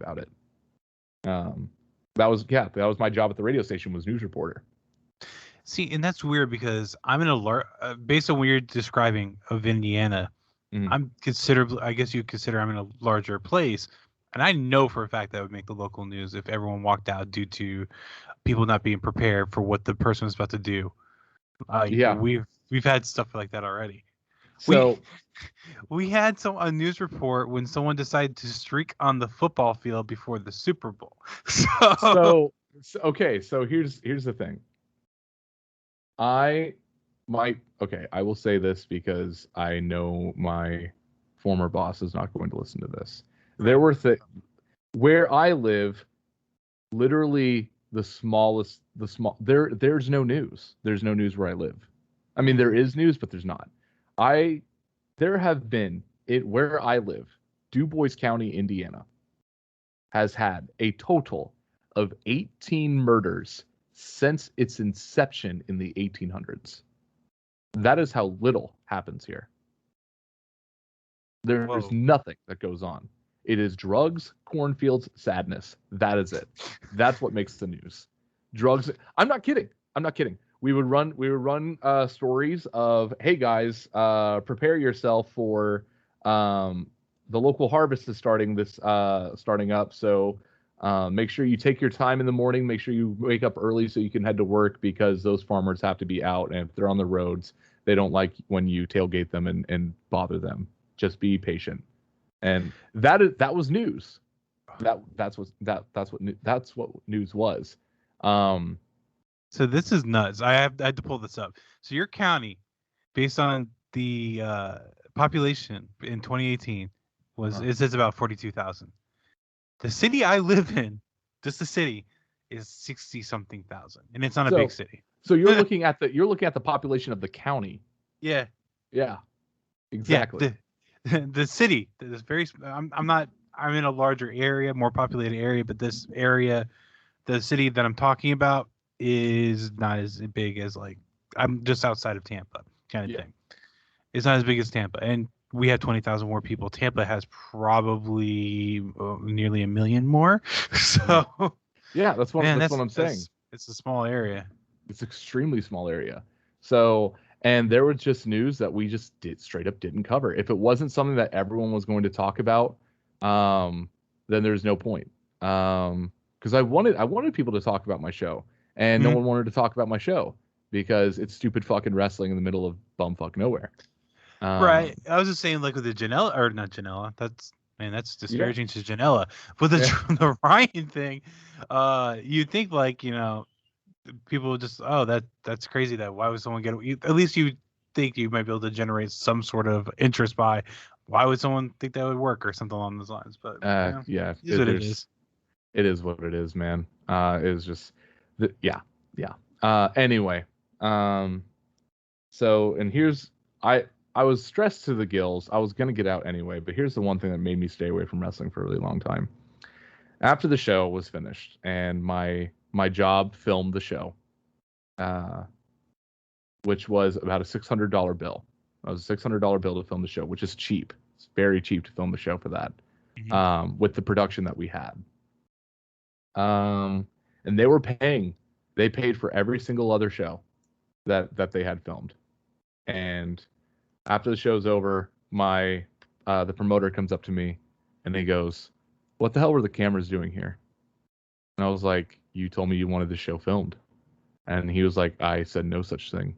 about it. That was my job at the radio station, was news reporter. See, and that's weird because I'm in a based on what you're describing of Indiana, I'm considerably, I guess you consider I'm in a larger place. And I know for a fact that would make the local news if everyone walked out due to people not being prepared for what the person was about to do. We've had stuff like that already. So we had a news report when someone decided to streak on the football field before the Super Bowl. So here's the thing. I will say this because I know my former boss is not going to listen to this. There were where I live, literally there's no news. There's no news where I live. I mean, there is news, but there's not. There have been where I live, Du Bois County, Indiana, has had a total of 18 murders since its inception in the 1800s. That is how little happens here. There's nothing that goes on. It is drugs, cornfields, sadness. That is it. That's what makes the news. Drugs. I'm not kidding. We would run stories of, hey guys, prepare yourself for the local harvest is starting up. So make sure you take your time in the morning. Make sure you wake up early so you can head to work, because those farmers have to be out, and if they're on the roads, they don't like when you tailgate them and bother them. Just be patient. And that was news. That's what news was. So this is nuts. I had to pull this up. So your county, based on the population in 2018, it says about 42,000. The city I live in, just the city, is 60-something thousand, and it's not a big city. So you're looking at the population of the county. Yeah. Yeah. Exactly. Yeah, the city is very. I'm in a larger area, more populated area, but this area, the city that I'm talking about, is not as big as, like, I'm just outside of Tampa kind of thing. It's not as big as Tampa, and we have 20,000 more people. Tampa has probably nearly 1 million more. So yeah, that's what I'm saying. It's a small area. It's extremely small area. So, and there was just news that we just straight up didn't cover. If it wasn't something that everyone was going to talk about, then there's no point. Because I wanted people to talk about my show, and no one wanted to talk about my show because it's stupid fucking wrestling in the middle of bumfuck nowhere. Right. I was just saying, like, with the Janela, or not Janela. That's disparaging to Janela. With the Ryan thing, you'd think, like, people would just, that's crazy. That why would someone at least you think you might be able to generate some sort of interest by, why would someone think that would work or something along those lines? But it is what it is. It is what it is, man. It is just, yeah. Anyway, so, and here's, I was stressed to the gills. I was gonna get out anyway, but here's the one thing that made me stay away from wrestling for a really long time. After the show was finished and my job filmed the show, which was about a $600 bill. It was a $600 bill to film the show, which is cheap. It's very cheap to film the show for that, with the production that we had. And they paid for every single other show that they had filmed. And after the show's over, the promoter comes up to me and he goes, "What the hell were the cameras doing here?" And I was like, "You told me you wanted the show filmed." And he was like, "I said no such thing.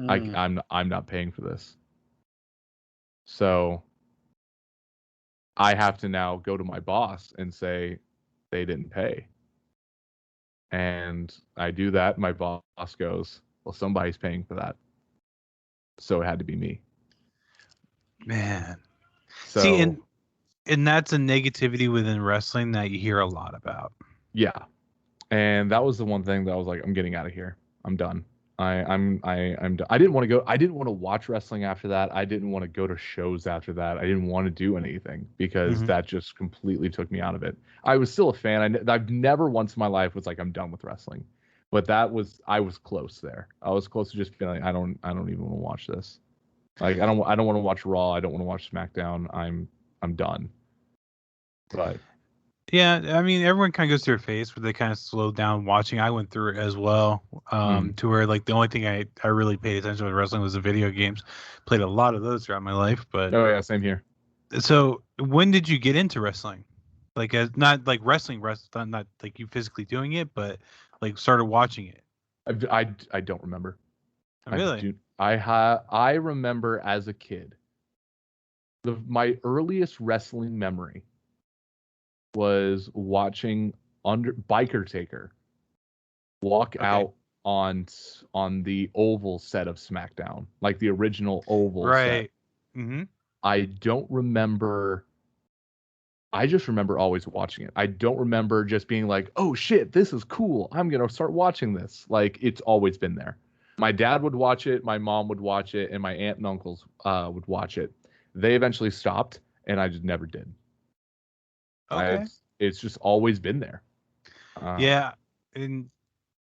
I'm not paying for this." So I have to now go to my boss and say they didn't pay. And I do that. My boss goes, "Well, somebody's paying for that." So it had to be me. Man. So, see, and that's a negativity within wrestling that you hear a lot about. Yeah. And that was the one thing that I was like, I'm getting out of here. I'm done. I'm done. I didn't want to go. I didn't want to watch wrestling after that. I didn't want to go to shows after that. I didn't want to do anything because that just completely took me out of it. I was still a fan. I've never once in my life was like, I'm done with wrestling. But I was close there. I was close to just feeling, I don't even want to watch this. Like, I don't want to watch Raw. I don't want to watch SmackDown. I'm done. But Yeah, I mean, everyone kind of goes through a phase where they kind of slow down watching. I went through it as well, Mm. to where like the only thing I really paid attention to wrestling was the video games. Played a lot of those throughout my life, but Oh yeah, same here. so when did you get into wrestling? Like, as not like not like you physically doing it, but like started watching it. I don't remember. I Really? do. I remember as a kid. My earliest wrestling memory was watching Biker Taker walk Okay. out on the oval set of SmackDown, like the original oval set. Right. Mm-hmm. I don't remember. I just remember always watching it. I don't remember just being like, "Oh shit, this is cool. I'm gonna start watching this." Like it's always been there. My dad would watch it, my mom would watch it, and my aunt and uncles would watch it. They eventually stopped, and I just never did. Okay. It's just always been there. Um, Yeah, and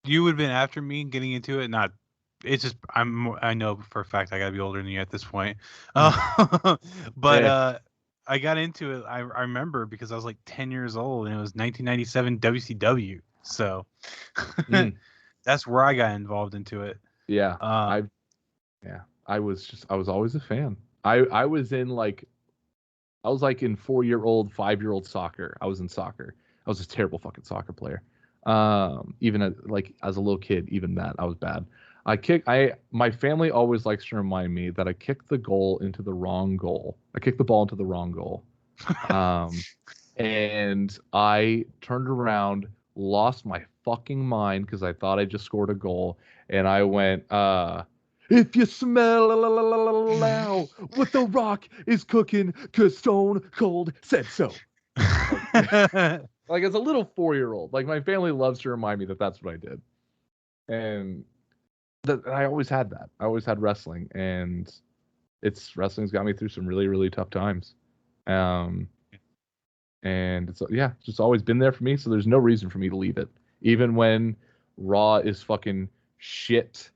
you would have been after me getting into it. Not, it's just I know for a fact I gotta be older than you at this point. But yeah. I got into it. I remember because I was like 10 years old and it was 1997 WCW. So Mm, that's where I got involved into it. yeah. Uh, I yeah. I was always a fan. I was in like I was like in 4-year-old, 5-year-old soccer. I was in soccer. I was a terrible fucking soccer player. Even like as a little kid, even that I was bad. My family always likes to remind me that I kicked the goal into the wrong goal. I kicked the ball into the wrong goal. Um, and I turned around, lost my fucking mind because I thought I just scored a goal, and I went, if you smell what the Rock is cooking, 'cause Stone Cold said so. Like, like as a little 4-year-old, like my family loves to remind me that that's what I did, and that I always had that. I always had wrestling, and wrestling's got me through some really really tough times. Um, and it's yeah, it's just always been there for me. So there's no reason for me to leave it, even when Raw is fucking shit,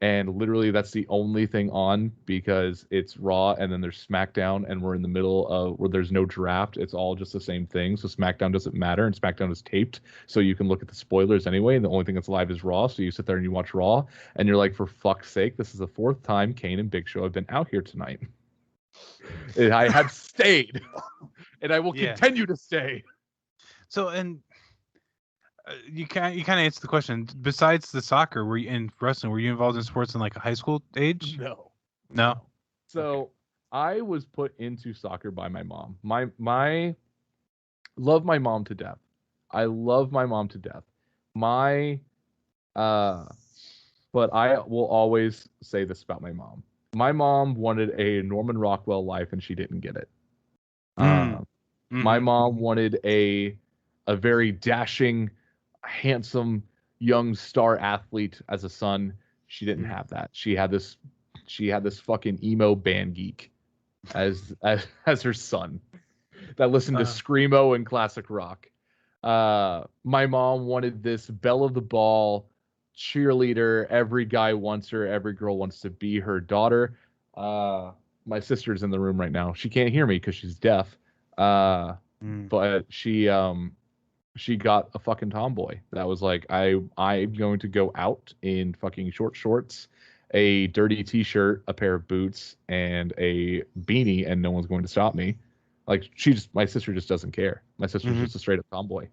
and literally that's the only thing on because it's Raw, and then there's SmackDown, and we're in the middle of where there's no draft. It's all just the same thing. So SmackDown doesn't matter, and SmackDown is taped, so you can look at the spoilers anyway. And the only thing that's live is Raw. So you sit there and you watch Raw, and you're like, for fuck's sake, this is the fourth time Kane and Big Show have been out here tonight. And I have stayed, and I will yeah. continue to stay. So, and you kind of answered the question. Besides the soccer, were you in wrestling? Were you involved in sports in like a high school age? No, No. no. Okay. So I was put into soccer by my mom. My love my mom to death. I love my mom to death. My uh but I will always say this about my mom. My mom wanted a Norman Rockwell life and she didn't get it. Mm. Uh, my Mm-hmm. mom wanted a very dashing, handsome young star athlete as a son. She didn't Mm. have that. She had this fucking emo band geek as her son that listened to screamo and classic rock. My mom wanted this belle of the ball cheerleader. Every guy wants her. Every girl wants to be her daughter. My sister's in the room right now. She can't hear me because she's deaf. Uh, Mm. but she got a fucking tomboy that was like, I'm going to go out in fucking short shorts, a dirty t-shirt, a pair of boots, and a beanie, and no one's going to stop me. Like my sister just doesn't care. My sister's Mm-hmm. just a straight up tomboy.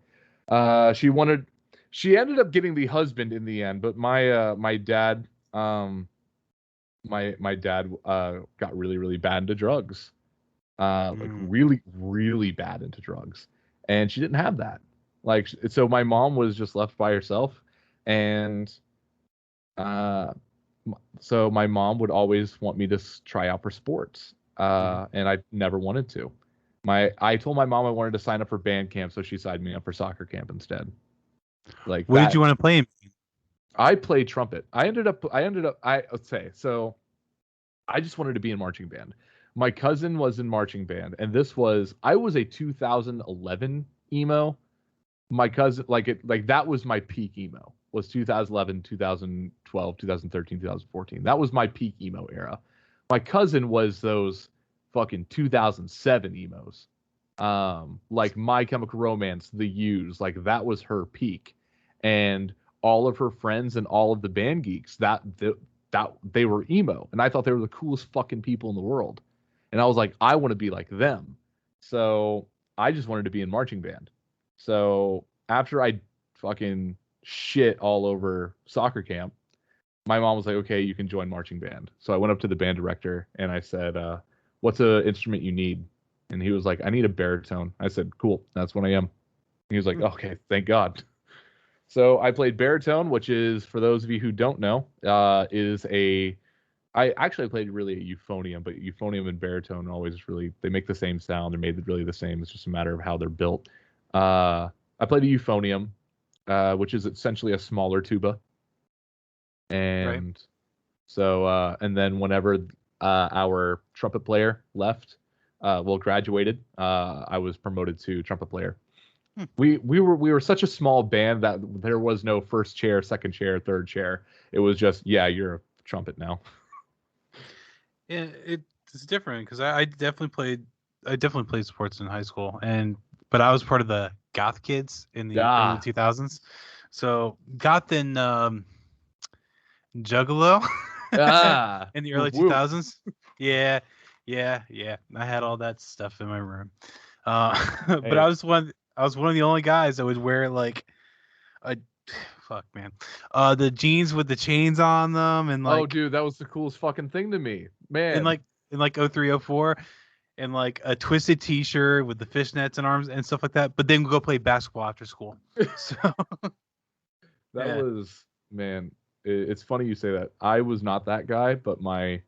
She ended up getting the husband in the end, but my dad, my dad got really really bad into drugs, like Mm. really really bad into drugs, and she didn't have that. Like so, my mom was just left by herself, and uh, so my mom would always want me to try out for sports, Mm. and I never wanted to. I told my mom I wanted to sign up for band camp, so she signed me up for soccer camp instead. Like What did that, you want to play? I played trumpet. Let's say so. I just wanted to be in marching band. My cousin was in marching band, and I was a 2011 emo. My cousin like that was my peak emo. Was 2011, 2012, 2013, 2014. That was my peak emo era. My cousin was those fucking 2007 emos. like My Chemical Romance, The Used, like that was her peak, and all of her friends and all of the band geeks that they were emo, and I thought they were the coolest fucking people in the world, and I was like, I want to be like them, so I just wanted to be in marching band. So after I fucking shit all over soccer camp, my mom was like, okay, you can join marching band. So I went up to the band director and I said, what's an instrument you need? And he was like, I need a baritone. I said, cool, that's what I am. And he was like, okay, thank God. So I played baritone, which is, for those of you who don't know, is a. I actually played really a euphonium, but euphonium and baritone always really, they make the same sound. They're made really the same. It's just a matter of how they're built. I played a euphonium, which is essentially a smaller tuba. Right. And so, and then whenever our trumpet player left, graduated, I was promoted to trumpet player. We were such a small band that there was no first chair, second chair, third chair. It was just, yeah, you're a trumpet now. Yeah, it's different because I definitely played sports in high school, but I was part of the goth kids in the early Ah, 2000s. So goth and Juggalo in the early whoop, whoop. 2000s. Yeah, yeah. I had all that stuff in my room. But Hey, I was one of the only guys that would wear like a fuck man, the jeans with the chains on them and oh, like dude, that was the coolest fucking thing to me, in man. like in like 0304 and like a twisted t-shirt with the fishnets and arms and stuff like that. But then we go play basketball after school. So That yeah. was, man. It's funny you say that. I was not that guy, but my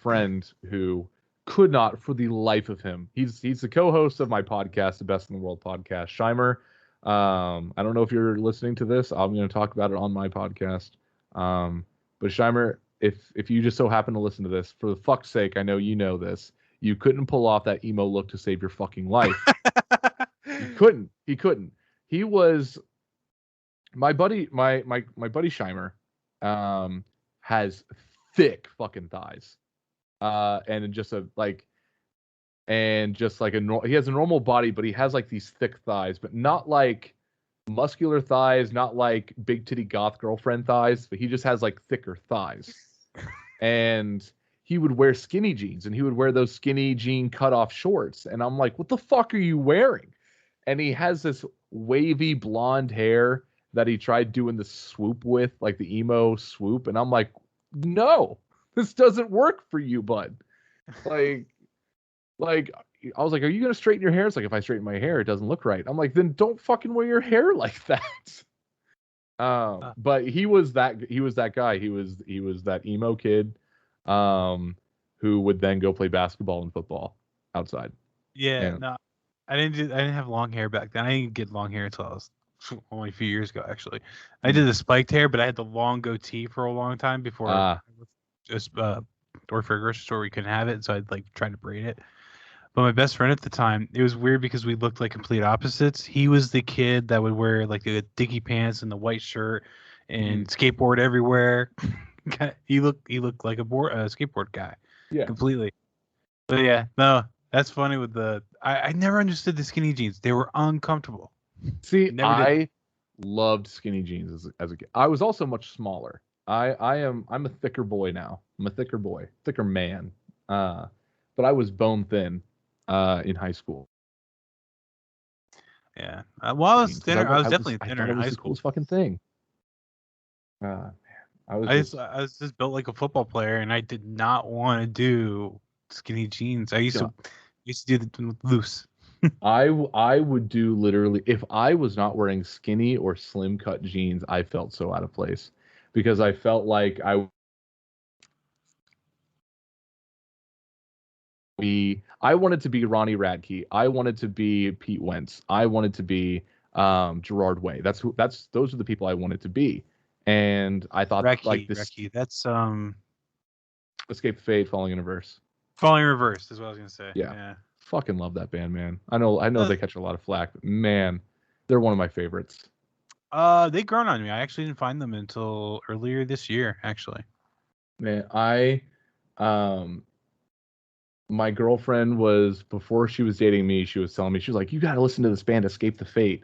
friend who could not for the life of him. He's the co-host of my podcast, the Best in the World podcast, Shimer. I don't know if you're listening to this. I'm going to talk about it on my podcast. But Shimer, if you just so happen to listen to this, for the fuck's sake, I know you know this. You couldn't pull off that emo look to save your fucking life. You couldn't. He couldn't. He was my buddy Shimer. Has thick fucking thighs. And just a like and just like he has a normal body, but he has like these thick thighs, but not like muscular thighs, not like big titty goth girlfriend thighs, but he just has like thicker thighs. And he would wear skinny jeans, and he would wear those skinny jean cut off shorts, and I'm like, what the fuck are you wearing? And he has this wavy blonde hair that he tried doing the swoop with, like the emo swoop, and I'm like, no, this doesn't work for you, bud. Like, like I was like, are you gonna straighten your hair? It's like, if I straighten my hair, it doesn't look right. I'm like, then don't fucking wear your hair like that. Uh, But he was that guy. He was that emo kid, um, who would then go play basketball and football outside. yeah, And no, I didn't have long hair back then. I didn't get long hair until I was only a few years ago, actually. I did the spiked hair, but I had the long goatee for a long time before ah, just or for a grocery store we couldn't have it, so I'd like try to braid it. But my best friend at the time, it was weird because we looked like complete opposites. He was the kid that would wear like the dicky pants and the white shirt and skateboard everywhere. He looked like a skateboard guy yeah. completely. But yeah, no, that's funny with I never understood the skinny jeans. They were uncomfortable. See, Never did. I loved skinny jeans as a kid. I was also much smaller. I'm a thicker boy now. I'm a thicker boy, thicker man. Uh, but I was bone thin in high school. Yeah. Well, I was Because I thinner. I went, was definitely I thinner thought in it was high the school. coolest fucking thing. Man, I was I just just I was just built like a football player, and I did not want to do skinny jeans. I used to do the loose. I would do literally, if I was not wearing skinny or slim cut jeans, I felt so out of place because I felt like I wanted to be Ronnie Radke. I wanted to be Pete Wentz. I wanted to be Gerard Way. Those are the people I wanted to be. And I thought like this Reki. That's Escape the Fate, Falling in Reverse. falling reversed is what I was gonna say. Yeah. Yeah. Fucking love that band, man. I know Uh, they catch a lot of flack, but man, they're one of my favorites. they grown on me. I actually didn't find them until earlier this year, actually. Man, um my girlfriend was, before she was dating me, she was telling me, she was like, you got to listen to this band Escape the Fate.